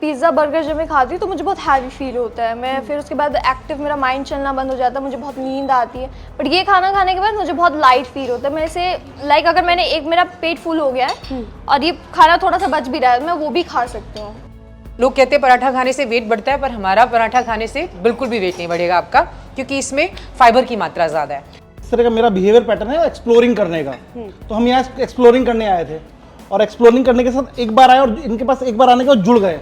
Pizza burger जब मैं खाती हूँ तो मुझे बहुत हैवी फील होता है, मैं फिर उसके बाद एक्टिव मेरा माइंड चलना बंद हो जाता है, मुझे बहुत नींद आती है। बट ये खाना खाने के बाद मुझे बहुत लाइट फील होता है, मैं इसे लाइक अगर मैंने एक मेरा पेट फुल हो गया है और ये खाना थोड़ा सा बच भी रहा है मैं वो भी खा सकती हूँ। लोग कहते हैं पराठा खाने से वेट बढ़ता है, पर हमारा पराठा खाने से बिल्कुल भी वेट नहीं बढ़ेगा आपका, क्योंकि इसमें फाइबर की मात्रा ज़्यादा है। इस तरह का मेरा बिहेवियर पैटर्न है एक्सप्लोरिंग करने का। तो हम यहाँ एक्सप्लोरिंग करने आए थे और एक्सप्लोरिंग करने के साथ एक बार आए और इनके पास एक बार आने के बाद जुड़ गए।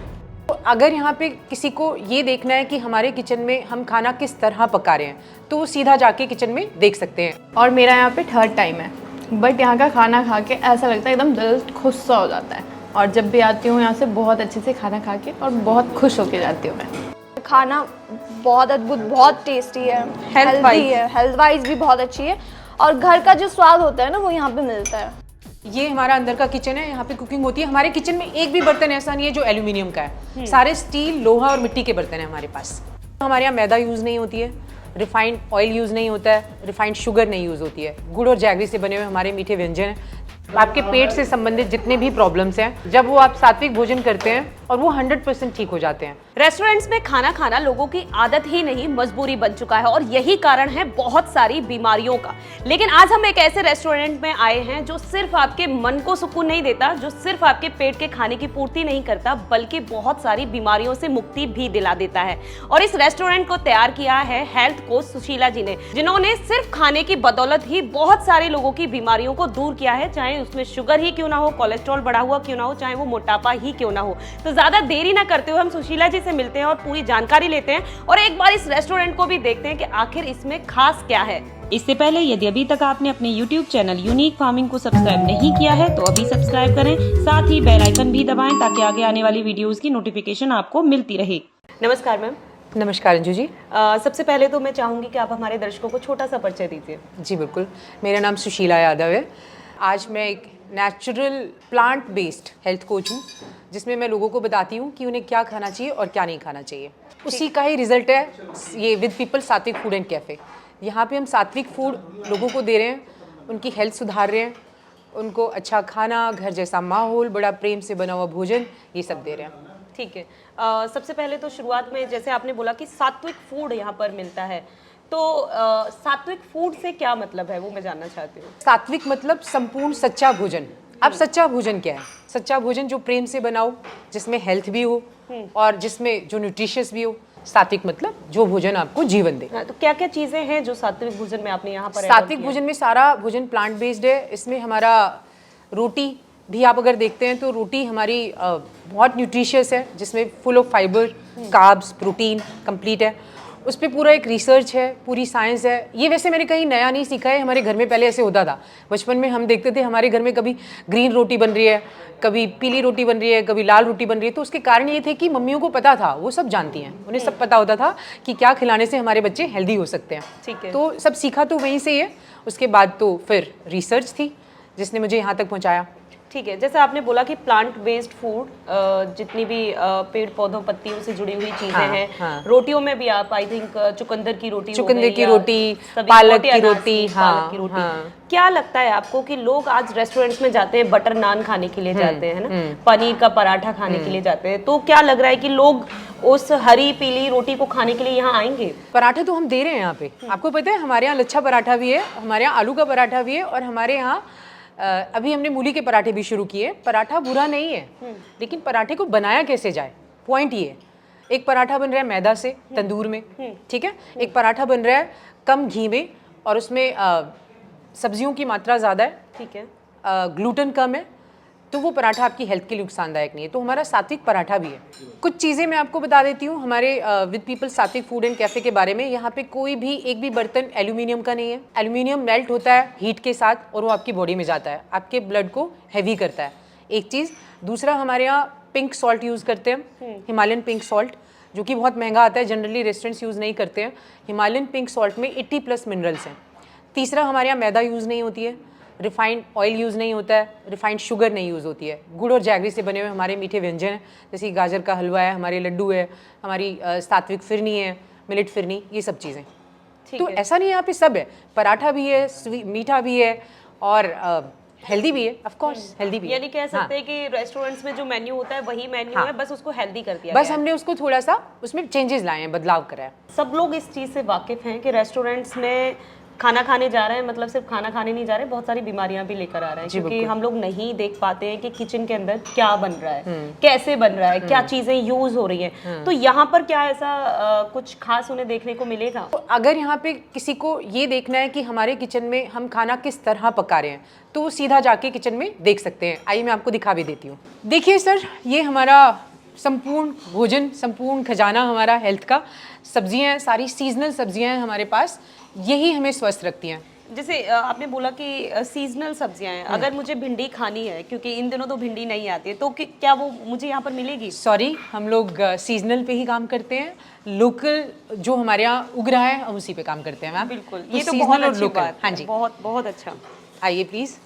तो अगर यहाँ पे किसी को ये देखना है कि हमारे किचन में हम खाना किस तरह पका रहे हैं, तो वो सीधा जाके किचन में देख सकते हैं। और मेरा यहाँ पे 3rd टाइम है, बट यहाँ का खाना खा के ऐसा लगता है एकदम दिल खुश सा हो जाता है। और जब भी आती हूँ यहाँ से बहुत अच्छे से खाना खा के और बहुत खुश होके जाती हूँ मैं। खाना बहुत अद्भुत, बहुत टेस्टी है, हेल्दी है, हेल्थ वाइज भी बहुत अच्छी है और घर का जो स्वाद होता है ना वो यहाँ पे मिलता है। ये हमारा अंदर का किचन है, यहाँ पे कुकिंग होती है। हमारे किचन में एक भी बर्तन ऐसा नहीं है जो एल्यूमिनियम का है, सारे स्टील, लोहा और मिट्टी के बर्तन है हमारे पास। हमारे यहाँ मैदा यूज़ नहीं होती है, रिफाइंड ऑयल यूज़ नहीं होता है, रिफाइंड शुगर नहीं यूज़ होती है। गुड़ और जैगरी से बने हुए हमारे मीठे व्यंजन हैं। आपके पेट से संबंधित जितने भी प्रॉब्लम्स हैं, जब वो आप सात्विक भोजन करते हैं और वो 100% ठीक हो जाते हैं। रेस्टोरेंट्स में खाना खाना लोगों की आदत ही नहीं मजबूरी बन चुका है और यही कारण है बहुत सारी बीमारियों का। लेकिन आज हम एक ऐसे रेस्टोरेंट में आए हैं जो सिर्फ आपके मन को सुकून नहीं देता, जो सिर्फ आपके पेट के खाने की पूर्ति नहीं करता, बल्कि बहुत सारी बीमारियों से मुक्ति भी दिला देता है। और इस रेस्टोरेंट को तैयार किया है हेल्थ कोच सुशीला जी ने, जिन्होंने सिर्फ खाने की बदौलत ही बहुत सारे लोगों की बीमारियों को दूर किया है, चाहे उसमें शुगर ही क्यों ना हो, कोलेस्ट्रॉल बढ़ा हुआ क्यों ना हो, चाहे वो मोटापा ही क्यों ना हो। तो ज्यादा देरी ना करते हुए हम सुशीला जी से मिलते हैं और पूरी जानकारी लेते हैं और एक बार इस रेस्टोरेंट को भी देखते हैं कि आखिर इसमें खास क्या है। इससे पहले यदि अभी तक आपने अपने YouTube चैनल यूनिक फार्मिंग को सब्सक्राइब नहीं किया है तो अभी सब्सक्राइब करें, साथ ही बेल आइकन भी दबाएं ताकि आगे आने वाली वीडियोस की नोटिफिकेशन आपको मिलती रहे। नमस्कार मैम। नमस्कार अंजू जी। सबसे पहले तो मैं चाहूंगी कि आप हमारे दर्शकों को छोटा सा परिचय दीजिए। जी बिल्कुल, मेरा नाम सुशीला यादव है। आज मैं एक natural plant based health coach हूँ, जिसमें मैं लोगों को बताती हूँ कि उन्हें क्या खाना चाहिए और क्या नहीं खाना चाहिए। उसी का ही रिजल्ट है ये विद पीपल सात्विक फूड एंड कैफ़े। यहाँ पे हम सात्विक फूड लोगों को दे रहे हैं, उनकी हेल्थ सुधार रहे हैं, उनको अच्छा खाना, घर जैसा माहौल, बड़ा प्रेम से बना हुआ भोजन, ये सब दे रहे हैं। ठीक है, सबसे पहले तो शुरुआत में जैसे आपने बोला कि सात्विक फूड यहाँ पर मिलता है, तो सात्विक फूड से क्या मतलब है वो मैं जानना चाहती हूँ। सात्विक मतलब संपूर्ण सच्चा भोजन। अब सच्चा भोजन क्या है? सच्चा भोजन जो प्रेम से बनाओ, जिसमें हेल्थ भी हो और जिसमें जो न्यूट्रिशियस भी हो। सात्विक मतलब जो भोजन आपको जीवन दे। तो क्या क्या चीजें हैं जो सात्विक भोजन में आपने यहाँ पर? सात्विक भोजन में सारा भोजन प्लांट बेस्ड है। इसमें हमारा रोटी भी आप अगर देखते हैं तो रोटी हमारी बहुत न्यूट्रिशियस है, जिसमें full of fibre, carbs, protein complete है। उस पर पूरा एक रिसर्च है, पूरी साइंस है। ये वैसे मैंने कहीं नया नहीं सीखा है, हमारे घर में पहले ऐसे होता था। बचपन में हम देखते थे हमारे घर में कभी ग्रीन रोटी बन रही है, कभी पीली रोटी बन रही है, कभी लाल रोटी बन रही है। तो उसके कारण ये थे कि मम्मियों को पता था, वो सब जानती हैं, उन्हें सब पता होता था कि क्या खिलाने से हमारे बच्चे हेल्दी हो सकते हैं। ठीक है। तो सब सीखा तो वहीं से ही है। उसके बाद तो फिर रिसर्च थी जिसने मुझे यहाँ तक पहुँचाया। ठीक है, जैसे आपने बोला कि प्लांट बेस्ड फूड, जितनी भी पेड़ पौधों पत्तियों से जुड़ी हुई चीजें हैं, रोटियों में भी आप आई थिंक चुकंदर की रोटी, पालक की रोटी, पालक की रोटी। क्या लगता है आपको कि लोग आज रेस्टोरेंट्स में जाते हैं, बटर नान खाने के लिए जाते हैं ना, पनीर का पराठा खाने के लिए जाते हैं, तो क्या लग रहा है कि लोग उस हरी पीली रोटी को खाने के लिए यहाँ आएंगे? पराठा तो हम दे रहे हैं यहाँ पे। आपको पता है हमारे यहाँ लच्छा पराठा भी है, हमारे यहाँ आलू का पराठा भी है, और हमारे यहाँ अभी हमने मूली के पराठे भी शुरू किए। पराठा बुरा नहीं है, लेकिन पराठे को बनाया कैसे जाए, पॉइंट ये है। एक पराठा बन रहा है मैदा से तंदूर में, ठीक है, एक पराठा बन रहा है कम घी में और उसमें सब्जियों की मात्रा ज़्यादा है, ठीक है, ग्लूटेन कम है, तो वो पराठा आपकी हेल्थ के लिए नुकसानदायक नहीं है। तो हमारा सात्विक पराठा भी है। कुछ चीज़ें मैं आपको बता देती हूँ हमारे विद पीपल सात्विक फूड एंड कैफ़े के बारे में। यहाँ पे कोई भी एक भी बर्तन एल्यूमिनियम का नहीं है। एल्यूमिनियम मेल्ट होता है हीट के साथ और वो आपकी बॉडी में जाता है, आपके ब्लड को हैवी करता है, एक चीज़। दूसरा, हमारे यहाँ पिंक सॉल्ट यूज़ करते हैं, हिमालयन पिंक सॉल्ट, जो कि बहुत महंगा आता है, जनरली रेस्टोरेंट्स यूज़ नहीं करते हैं। हिमालयन पिंक सॉल्ट में 80+ मिनरल्स हैं। तीसरा, हमारे यहाँ मैदा यूज़ नहीं होती है, रिफाइंड ऑयल यूज़ नहीं होता है, रिफाइंड शुगर नहीं यूज़ होती है। गुड़ और जैगरी से बने हुए हमारे मीठे व्यंजन हैं, जैसे गाजर का हलवा है, हमारे लड्डू है, हमारी सात्विक फिरनी है, मिलेट फिरनी, ये सब चीज़ें। तो ऐसा नहीं है, यहाँ पे सब है, पराठा भी है, मीठा भी है और हेल्दी भी है, ऑफ कोर्स हेल्दी भी है। यानी कह सकते हैं कि रेस्टोरेंट्स में जो मेन्यू होता है वही मेन्यू है, बस उसको हेल्दी कर दिया बस गया है। हमने उसको थोड़ा सा उसमें चेंजेस लाए हैं, बदलाव करा है। सब लोग इस चीज़ से वाकिफ हैं कि रेस्टोरेंट्स में खाना खाने जा रहे हैं, मतलब सिर्फ खाना खाने नहीं जा रहे, बहुत सारी बीमारियां भी लेकर आ रहे हैं, क्योंकि हम लोग नहीं देख पाते हैं कि किचन के अंदर क्या बन रहा है, कैसे बन रहा है, क्या चीज़ें यूज हो रही हैं। तो यहाँ पर क्या ऐसा कुछ खास उन्हें देखने को मिलेगा? तो अगर यहाँ पे किसी को ये देखना है कि हमारे किचन में हम खाना किस तरह पका रहे हैं, तो वो सीधा जाके किचन में देख सकते हैं। आइए मैं आपको दिखा भी देती हूँ। देखिए सर, ये हमारा संपूर्ण भोजन, संपूर्ण खजाना हमारा हेल्थ का। सब्जियाँ सारी सीजनल सब्जियाँ हैं हमारे पास, यही हमें स्वस्थ रखती हैं। जैसे आपने बोला कि सीजनल सब्जियां हैं, अगर मुझे भिंडी खानी है, क्योंकि इन दिनों तो भिंडी नहीं आती है, तो क्या वो मुझे यहाँ पर मिलेगी? सॉरी, हम लोग सीजनल पे ही काम करते हैं। लोकल जो हमारे यहाँ उग रहा है हम उसी पे काम करते हैं मैम। बिल्कुल, तो ये तो seasonal बहुत और अच्छी local, बात हाँ है, जी। बहुत बहुत अच्छा। आइए प्लीज़।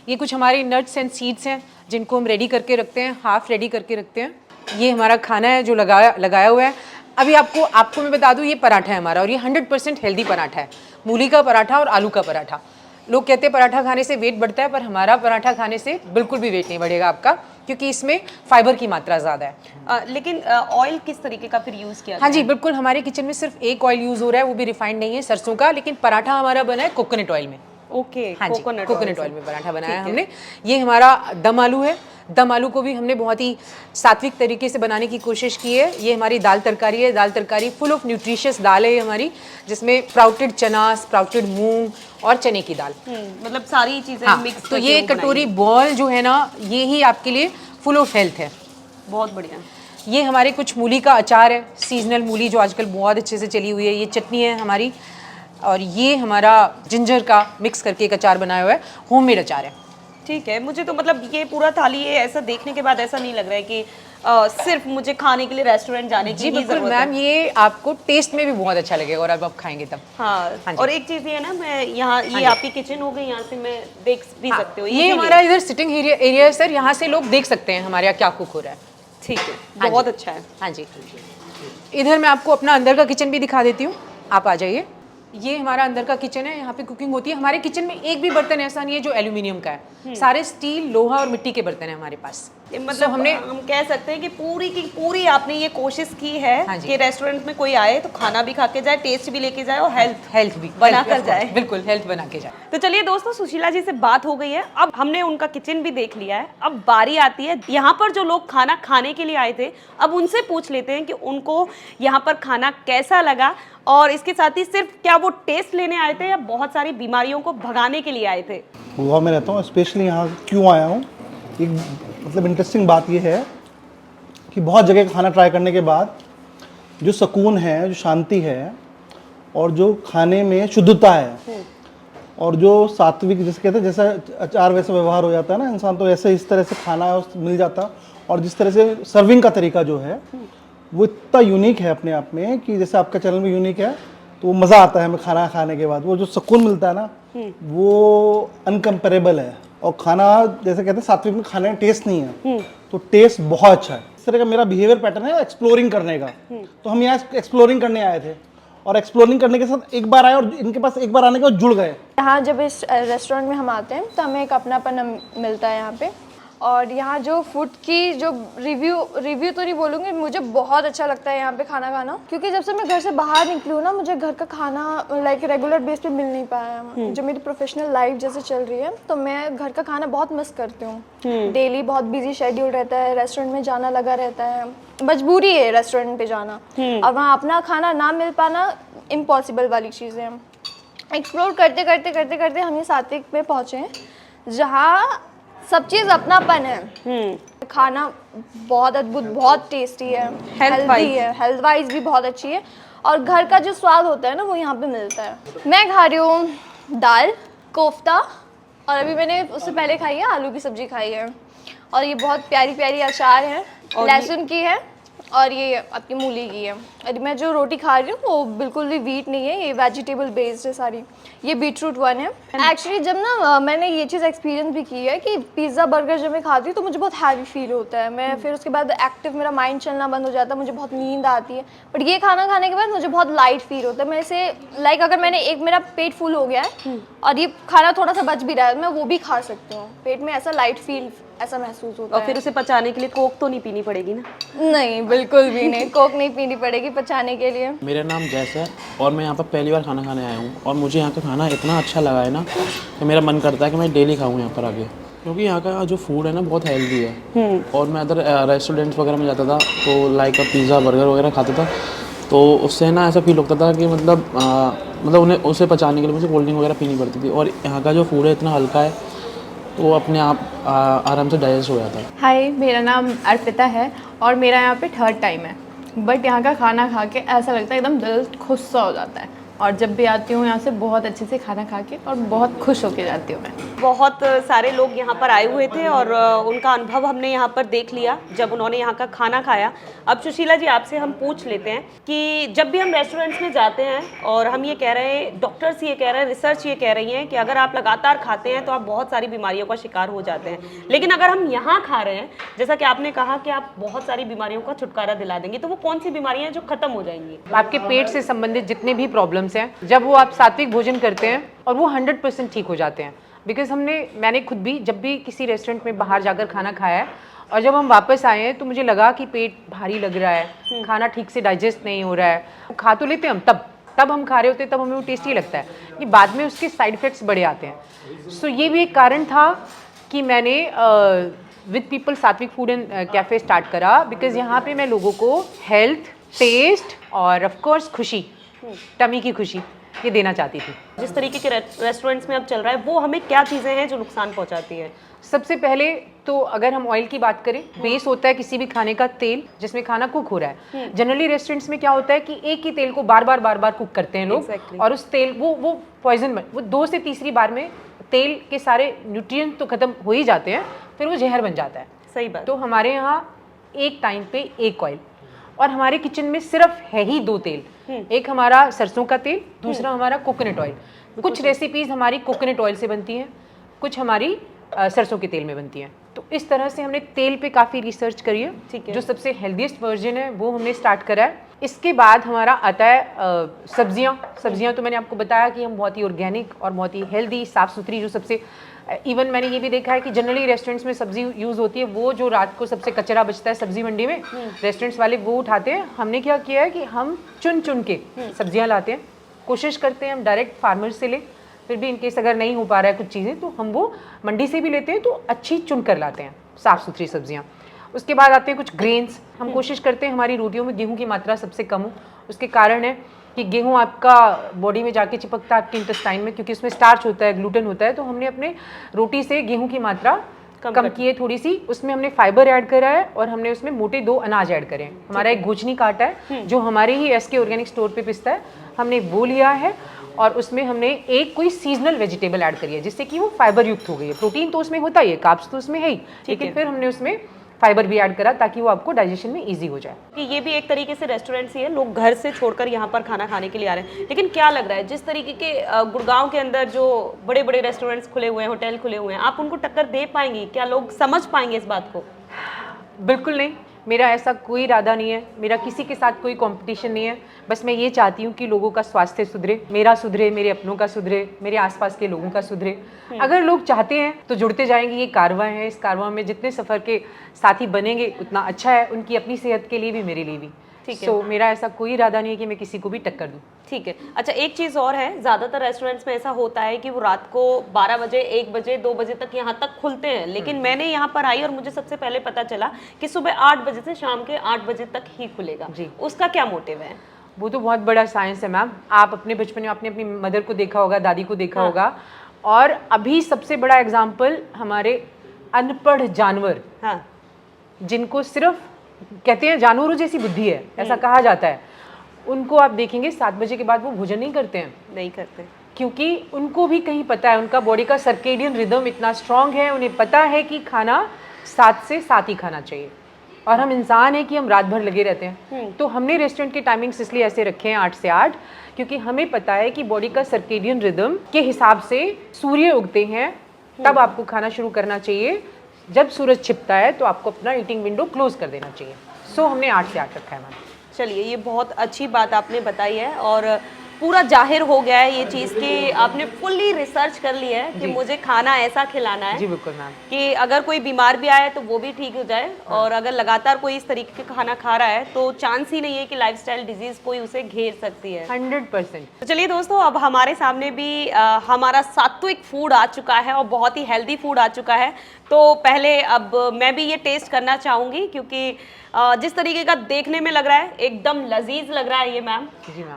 ये कुछ हमारे नट्स एंड सीड्स हैं जिनको हम रेडी करके रखते हैं, हाफ रेडी करके रखते हैं। ये हमारा खाना है जो लगाया हुआ है। अभी आपको मैं बता दूं, ये पराठा है हमारा, और ये 100% हेल्दी पराठा है। मूली का पराठा और आलू का पराठा। लोग कहते हैं पराठा खाने से वेट बढ़ता है, पर हमारा पराठा खाने से बिल्कुल भी वेट नहीं बढ़ेगा आपका, क्योंकि इसमें फाइबर की मात्रा ज़्यादा है। लेकिन ऑयल किस तरीके का फिर यूज़ किया? हाँ जी, बिल्कुल। हमारे किचन में सिर्फ एक ऑयल यूज़ हो रहा है, वो भी रिफाइंड नहीं है, सरसों का। लेकिन पराठा हमारा बना है कोकोनट ऑयल में। ओके, हाँ जी, कोकोनट से। ऑयल में पराठा बनाया है हमने। ये हमारा दम आलू है। दम आलू को भी हमने बहुत ही सात्विक तरीके से बनाने की कोशिश की है। ये हमारी दाल तरकारी है। दाल तरकारी फुल ऑफ न्यूट्रिशियस दाल है हमारी, जिसमें स्प्राउटेड चना, स्प्राउटेड मूंग और चने की दाल। मतलब सारी चीज़ें हाँ, मिक्स। तो ये कटोरी बॉल जो है ना, ये ही आपके लिए फुल ऑफ हेल्थ है। बहुत बढ़िया। ये हमारे कुछ मूली का अचार है, सीजनल मूली जो आजकल बहुत अच्छे से चली हुई है। ये चटनी है हमारी, और ये हमारा जिंजर का मिक्स करके एक अचार बनाया हुआ है, होममेड अचार है। ठीक है, मुझे तो मतलब ये पूरा थाली है, ऐसा देखने के बाद ऐसा नहीं लग रहा है कि सिर्फ मुझे खाने के लिए रेस्टोरेंट जाने की जी ही बिल्कुल जरूरत है। मैम, ये आपको टेस्ट में भी बहुत अच्छा लगेगा और अब आप खाएंगे तब। हाँ, हाँ जी। और एक चीज़ ये है ना, मैं यहाँ ये आपकी किचन हो गई, यहाँ से मैं देख भी सकते हो। ये हमारा इधर सिटिंग एरिया है सर, यहाँ से लोग देख सकते हैं हमारे यहाँ क्या कुक हो रहा है। ठीक है, हाँ बहुत जी। अच्छा है। हाँ जी। इधर मैं आपको अपना अंदर का किचन भी दिखा देती हूँ, आप आ जाइए। ये हमारा अंदर का किचन है, यहाँ पे कुकिंग होती है। हमारे किचन में एक भी बर्तन ऐसा नहीं है जो एल्यूमिनियम का है, सारे स्टील, लोहा और मिट्टी के बर्तन है हमारे पास। मतलब हम कह सकते हैं कि पूरी की पूरी आपने ये कोशिश की है हाँ जी। कि रेस्टोरेंट में कोई आए तो खाना भी खा के जाए, टेस्ट भी लेके जाए और हेल्थ भी बना health, कर of जाए। course, बिल्कुल हेल्थ बना के जाए। तो चलिए दोस्तों, सुशीला जी से बात हो गई है, अब हमने उनका किचन भी देख लिया है। अब बारी आती है यहाँ पर जो लोग खाना खाने के लिए आए थे, अब उनसे पूछ लेते हैं कि उनको यहाँ पर खाना कैसा लगा, और इसके साथ ही सिर्फ क्या वो टेस्ट लेने आए थे या बहुत सारी बीमारियों को भगाने के लिए आए थे। गोवा में रहता हूँ, स्पेशली यहाँ क्यों आया हूँ। एक मतलब इंटरेस्टिंग बात यह है कि बहुत जगह का खाना ट्राई करने के बाद जो सुकून है, जो शांति है, और जो खाने में शुद्धता है, और जो सात्विक जिसे कहते हैं, जैसा अचार वैसा व्यवहार हो जाता है ना इंसान, तो ऐसे इस तरह से खाना मिल जाता। और जिस तरह से सर्विंग का तरीका जो है वो इतना यूनिक है अपने आप में, कि जैसे आपका चैनल भी यूनिक है, तो मज़ा आता है हमें खाना खाने के बाद। वो जो सुकून मिलता है ना, वो अनकम्पेरेबल है। और खाना जैसे कहते हैं सात्विक में खाने में टेस्ट नहीं है, तो टेस्ट बहुत अच्छा है। इस तरह का मेरा बिहेवियर पैटर्न है एक्सप्लोरिंग करने का। तो हम यहाँ एक्सप्लोरिंग करने आए थे, और एक्सप्लोरिंग करने के साथ एक बार आए, और इनके पास एक बार आने के बाद जुड़ गए। यहाँ जब इस रेस्टोरेंट में हम आते हैं तो हमें एक अपनापन मिलता है यहाँ पे। और यहाँ जो फूड की जो रिव्यू तो नहीं बोलूँगी, मुझे बहुत अच्छा लगता है यहाँ पे खाना खाना, क्योंकि जब से मैं घर से बाहर निकली हूँ ना, मुझे घर का खाना लाइक रेगुलर बेस पे मिल नहीं पाया है। जो मेरी प्रोफेशनल लाइफ जैसे चल रही है, तो मैं घर का खाना बहुत मिस करती हूँ। डेली बहुत बिजी शेड्यूल रहता है, रेस्टोरेंट में जाना लगा रहता है, मजबूरी है रेस्टोरेंट पे जाना, और वहाँ अपना खाना ना मिल पाना इम्पॉसिबल वाली चीज़ है। एक्सप्लोर करते करते करते करते हम ये सात्विक पे पहुँचे हैं, जहाँ सब चीज़ अपनापन है। खाना बहुत अद्भुत, बहुत टेस्टी है, हेल्दी है, हेल्थ वाइज भी बहुत अच्छी है, और घर का जो स्वाद होता है ना, वो यहाँ पे मिलता है। मैं खा रही हूँ दाल, कोफ्ता, और अभी मैंने उससे पहले खाई है आलू की सब्जी खाई है, और ये बहुत प्यारी प्यारी अचार है, लहसुन की है, और ये आपकी मूली की है। और मैं जो रोटी खा रही हूँ वो बिल्कुल भी वीट नहीं है, ये वेजिटेबल बेस्ड है सारी। ये बीटरूट वन है। एक्चुअली जब ना मैंने ये चीज़ एक्सपीरियंस भी की है कि पिज़्ज़ा बर्गर जब मैं खाती हूँ तो मुझे बहुत हैवी फील होता है। मैं फिर उसके बाद एक्टिव, मेरा माइंड चलना बंद हो जाता है, मुझे बहुत नींद आती है। बट ये खाना खाने के बाद मुझे बहुत लाइट फील होता है। मैं इसे लाइक अगर मैंने एक, मेरा पेट फुल हो गया है और ये खाना थोड़ा सा बच भी रहा है, मैं वो भी खा सकती हूँ। पेट में ऐसा लाइट फील ऐसा महसूस होता और है। फिर उसे पचाने के लिए कोक तो नहीं पीनी पड़ेगी ना? नहीं, बिल्कुल भी नहीं, कोक नहीं पीनी पड़ेगी पचाने के लिए। मेरा नाम जैस है और मैं यहाँ पर पहली बार खाना खाने आया हूँ और मुझे यहाँ का खाना इतना अच्छा लगा है ना कि मेरा मन करता है कि मैं डेली खाऊँ यहाँ पर आके, क्योंकि यहाँ का जो फूड है ना बहुत हेल्दी है। और मैं अदर रेस्टोरेंट्स वगैरह में जाता था तो लाइक पिज़्ज़ा बर्गर वगैरह खाता था तो उससे ना ऐसा फील होता था कि मतलब उन्हें उसे पचाने के लिए मुझे कोल्ड ड्रिंक वगैरह पीनी पड़ती थी। और यहाँ का जो फूड है इतना हल्का है तो वो अपने आप आराम से डाइजेस्ट हो जाता है। हाय, मेरा नाम अर्पिता है और मेरा यहाँ पे 3rd टाइम है। बट यहाँ का खाना खा के ऐसा लगता है एकदम दिल खुश सा हो जाता है। और जब भी आती हूँ यहाँ से बहुत अच्छे से खाना खा के और बहुत खुश होके जाती हूँ मैं। बहुत सारे लोग यहाँ पर आए हुए थे और उनका अनुभव हमने यहाँ पर देख लिया जब उन्होंने यहाँ का खाना खाया। अब सुशीला जी, आपसे हम पूछ लेते हैं कि जब भी हम रेस्टोरेंट्स में जाते हैं और हम ये कह रहे हैं, डॉक्टर्स ये कह रहे हैं, रिसर्च ये कह रही है कि अगर आप लगातार खाते हैं तो आप बहुत सारी बीमारियों का शिकार हो जाते हैं, लेकिन अगर हम यहाँ खा रहे हैं, जैसा कि आपने कहा कि आप बहुत सारी बीमारियों का छुटकारा दिला देंगे, तो वो कौन सी बीमारियाँ हैं जो खत्म हो जाएंगी? आपके पेट से संबंधित जितने भी प्रॉब्लम्स हैं, जब वो आप सात्विक भोजन करते हैं और वो 100% ठीक हो जाते हैं। बिकॉज मैंने खुद भी जब भी किसी रेस्टोरेंट में बाहर जाकर खाना खाया है और जब हम वापस आए हैं तो मुझे लगा कि पेट भारी लग रहा है, खाना ठीक से डाइजेस्ट नहीं हो रहा है। खा तो लेते हम, तब हम खा रहे होते, तब हमें वो टेस्टी लगता है, कि बाद में उसके साइड इफ़ेक्ट्स बड़े आते हैं। सो ये भी एक कारण था कि मैंने विद पीपल सात्विक फूड एंड कैफ़े स्टार्ट करा। बिकॉज यहाँ पे मैं लोगों को हेल्थ, टेस्ट और ऑफ कोर्स खुशी, टमी की खुशी, ये देना चाहती थी। जिस तरीके के रेस्टोरेंट्स में अब चल रहा है, वो हमें क्या चीज़ें हैं जो नुकसान पहुँचाती हैं? सबसे पहले तो अगर हम ऑयल की बात करें, बेस होता है किसी भी खाने का तेल जिसमें खाना कुक हो रहा है। जनरली रेस्टोरेंट्स में क्या होता है कि एक ही तेल को बार बार कुक करते हैं लोग। और उस तेल वो पॉइजन, वो 2 से तीसरी बार में तेल के सारे न्यूट्रिएंट तो खत्म हो ही जाते हैं, फिर वो जहर बन जाता है। सही बात। तो हमारे यहाँ एक टाइम पे एक ऑयल, और हमारे किचन में सिर्फ है ही 2 तेल। एक हमारा सरसों का तेल, दूसरा हमारा कोकोनट ऑयल। कुछ रेसिपीज हमारी कोकोनट ऑयल से बनती हैं, कुछ हमारी सरसों के तेल में बनती हैं। तो इस तरह से हमने तेल पे काफ़ी रिसर्च करी है। ठीक है। जो सबसे हेल्दीएस्ट वर्जन है वो हमने स्टार्ट करा है। इसके बाद हमारा आता है सब्जियाँ तो मैंने आपको बताया कि हम बहुत ही ऑर्गेनिक और बहुत ही हेल्दी, साफ़ सुथरी, जो सबसे इवन मैंने ये भी देखा है कि जनरली रेस्टोरेंट्स में सब्जी यूज़ होती है, वो जो रात को सबसे कचरा बचता है सब्जी मंडी में, रेस्टोरेंट्स वाले वो उठाते हैं। हमने क्या किया है कि हम चुन के सब्जियां लाते हैं, कोशिश करते हैं हम डायरेक्ट फार्मर से लें, फिर भी इनकेस अगर नहीं हो पा रहा है कुछ चीज़ें तो हम वो मंडी से भी लेते हैं, तो अच्छी चुन कर लाते हैं साफ़ सुथरी सब्जियाँ। उसके बाद आते हैं कुछ ग्रेन्स। हम कोशिश करते हैं हमारी रोटियों में गेहूँ की मात्रा सबसे कम हो। उसके कारण है कि गेहूँ आपका बॉडी में जाके चिपकता है आपके इंटेस्टाइन में, क्योंकि उसमें स्टार्च होता है, ग्लूटेन होता है। तो हमने अपने रोटी से गेहूँ की मात्रा कम की है थोड़ी सी। उसमें हमने फाइबर ऐड करा है और हमने उसमें मोटे 2 अनाज ऐड करे हैं। हमारा एक घोचनी काटा है जो हमारे ही SK ऑर्गेनिक स्टोर पे पिसता है, हमने वो लिया है। और उसमें हमने एक कोई सीजनल वेजिटेबल ऐड करी है जिससे कि वो फाइबर युक्त हो गई है। प्रोटीन तो उसमें होता ही है, कार्ब्स तो उसमें है ही, लेकिन फिर हमने उसमें फाइबर भी ऐड करा ताकि वो आपको डाइजेशन में इजी हो जाए। कि ये भी एक तरीके से रेस्टोरेंट्स ही है, लोग घर से छोड़कर यहाँ पर खाना खाने के लिए आ रहे हैं। लेकिन क्या लग रहा है, जिस तरीके के गुड़गांव के अंदर जो बड़े बड़े रेस्टोरेंट्स खुले हुए हैं, होटल खुले हुए हैं, आप उनको टक्कर दे पाएंगी? क्या लोग समझ पाएंगे इस बात को? बिल्कुल नहीं, मेरा ऐसा कोई इरादा नहीं है, मेरा किसी के साथ कोई कंपटीशन नहीं है। बस मैं ये चाहती हूँ कि लोगों का स्वास्थ्य सुधरे, मेरा सुधरे, मेरे अपनों का सुधरे, मेरे आसपास के लोगों का सुधरे। अगर लोग चाहते हैं तो जुड़ते जाएंगे। ये कारवां है, इस कारवां में जितने सफ़र के साथी बनेंगे उतना अच्छा है, उनकी अपनी सेहत के लिए भी, मेरे लिए भी। ठीक है। सो मेरा ऐसा कोई इरादा नहीं है कि मैं किसी को भी टक्कर दूँ। ठीक है। अच्छा, एक चीज़ और है, ज़्यादातर रेस्टोरेंट्स में ऐसा होता है कि वो रात को 12 बजे, 1 बजे, 2 बजे तक यहाँ तक खुलते हैं, लेकिन मैंने यहाँ पर आई और मुझे सबसे पहले पता चला कि सुबह 8 बजे से शाम के 8 बजे तक ही खुलेगा। जी। उसका क्या मोटिव है? वो तो बहुत बड़ा साइंस है मैम। आप अपने बचपन में आपने अपनी मदर को देखा होगा, दादी को देखा होगा, और अभी सबसे बड़ा एग्जाम्पल हमारे अनपढ़ जानवर, हाँ, जिनको सिर्फ कहते हैं जानवरों जैसी बुद्धि है, ऐसा कहा जाता है, उनको आप देखेंगे 7 बजे के बाद वो भोजन नहीं करते हैं। नहीं करते, क्योंकि उनको भी कहीं पता है, उनका बॉडी का सर्केडियन रिदम इतना स्ट्रांग है, उन्हें पता है कि खाना 7 से 7 ही खाना चाहिए। और हम इंसान हैं कि हम रात भर लगे रहते हैं। तो हमने रेस्टोरेंट के टाइमिंग्स इसलिए ऐसे रखे हैं 8 से 8, क्योंकि हमें पता है कि बॉडी का सर्केडियन रिदम के हिसाब से सूर्य उगते हैं तब आपको खाना शुरू करना चाहिए, जब सूरज छिपता है तो आपको अपना ईटिंग विंडो क्लोज कर देना चाहिए। सो हमने 8 से 8 रखा है मैम। चलिए, ये बहुत अच्छी बात आपने बताई है और पूरा जाहिर हो गया है ये चीज़ कि आपने फुल्ली रिसर्च कर लिया है कि मुझे खाना ऐसा खिलाना है जी बिल्कुल मैम। कि अगर कोई बीमार भी आए तो वो भी ठीक हो जाए, और अगर लगातार कोई इस तरीके का खाना खा रहा है तो चांस ही नहीं है कि लाइफस्टाइल डिजीज कोई उसे घेर सकती है। 100%। तो चलिए दोस्तों, अब हमारे सामने भी हमारा सात्विक फूड आ चुका है और बहुत ही हेल्दी फूड आ चुका है। तो पहले अब मैं भी ये टेस्ट करना चाहूँगी, क्योंकि जिस तरीके का देखने में लग रहा है एकदम लजीज लग रहा है ये मैम।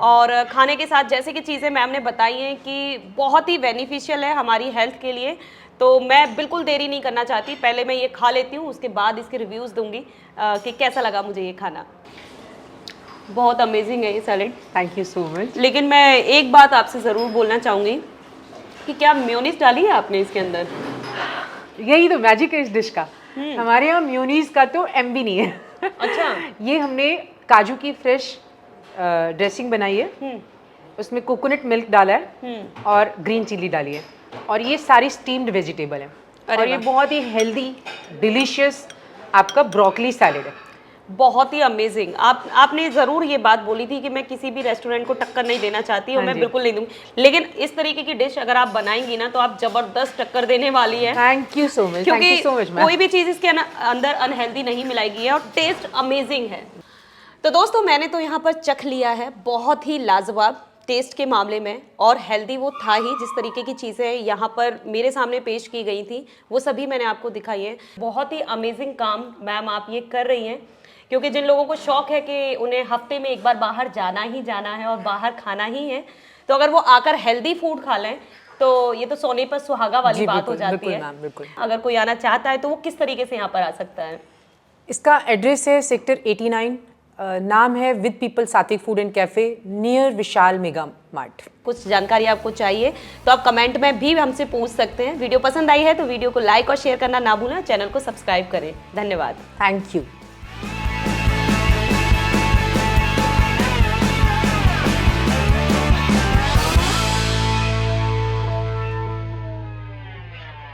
और खाने के साथ जैसे कि चीज़ें मैम ने बताई हैं कि बहुत ही बेनिफिशियल है हमारी हेल्थ के लिए, तो मैं बिल्कुल देरी नहीं करना चाहती, पहले मैं ये खा लेती हूँ, उसके बाद इसके रिव्यूज़ दूंगी कि कैसा लगा मुझे ये खाना। बहुत अमेजिंग है ये salad. Thank you so much. लेकिन मैं एक बात आपसे ज़रूर बोलना चाहूँगी कि क्या मेयोनीज डाली है आपने इसके अंदर? यही तो मैजिक है इस डिश का। हमारे यहाँ म्यूनीज का तो एम भी नहीं है। अच्छा। ये हमने काजू की फ्रेश ड्रेसिंग बनाई है, उसमें कोकोनट मिल्क डाला है और ग्रीन चिली डाली है, और ये सारी स्टीम्ड वेजिटेबल है, और ये बहुत ही हेल्दी डिलीशियस आपका ब्रोकली सैलेड है। बहुत ही अमेजिंग। आपने ज़रूर ये बात बोली थी कि मैं किसी भी रेस्टोरेंट को टक्कर नहीं देना चाहती और मैं बिल्कुल नहीं दूंगी, लेकिन इस तरीके की डिश अगर आप बनाएंगी ना तो आप जबरदस्त टक्कर देने वाली है। Thank you so much. क्योंकि thank you so much ma'am. कोई भी चीज़ इसके अंदर अनहेल्दी नहीं मिलाई गई है और टेस्ट अमेजिंग है। तो दोस्तों, मैंने तो यहाँ पर चख लिया है, बहुत ही लाजवाब टेस्ट के मामले में, और हेल्दी वो था ही। जिस तरीके की चीज़ें यहाँ पर मेरे सामने पेश की गई थी वो सभी मैंने आपको दिखाई है। बहुत ही अमेजिंग काम मैम आप ये कर रही हैं, क्योंकि जिन लोगों को शौक है कि उन्हें हफ्ते में एक बार बाहर जाना ही जाना है और बाहर खाना ही है, तो अगर वो आकर हेल्दी फूड खा लें तो ये तो सोने पर सुहागा वाली बात हो जाती है। बिल्कुल। अगर कोई आना चाहता है तो वो किस तरीके से यहाँ पर आ सकता है? इसका एड्रेस है सेक्टर 89, नाम है विद पीपल सात्विक food and cafe, near Vishal mega mart. कुछ जानकारी आपको चाहिए तो आप कमेंट में भी हमसे पूछ सकते हैं। वीडियो पसंद आई है तो वीडियो को लाइक और शेयर करना ना भूलें, चैनल को सब्सक्राइब करें। धन्यवाद। Thank you.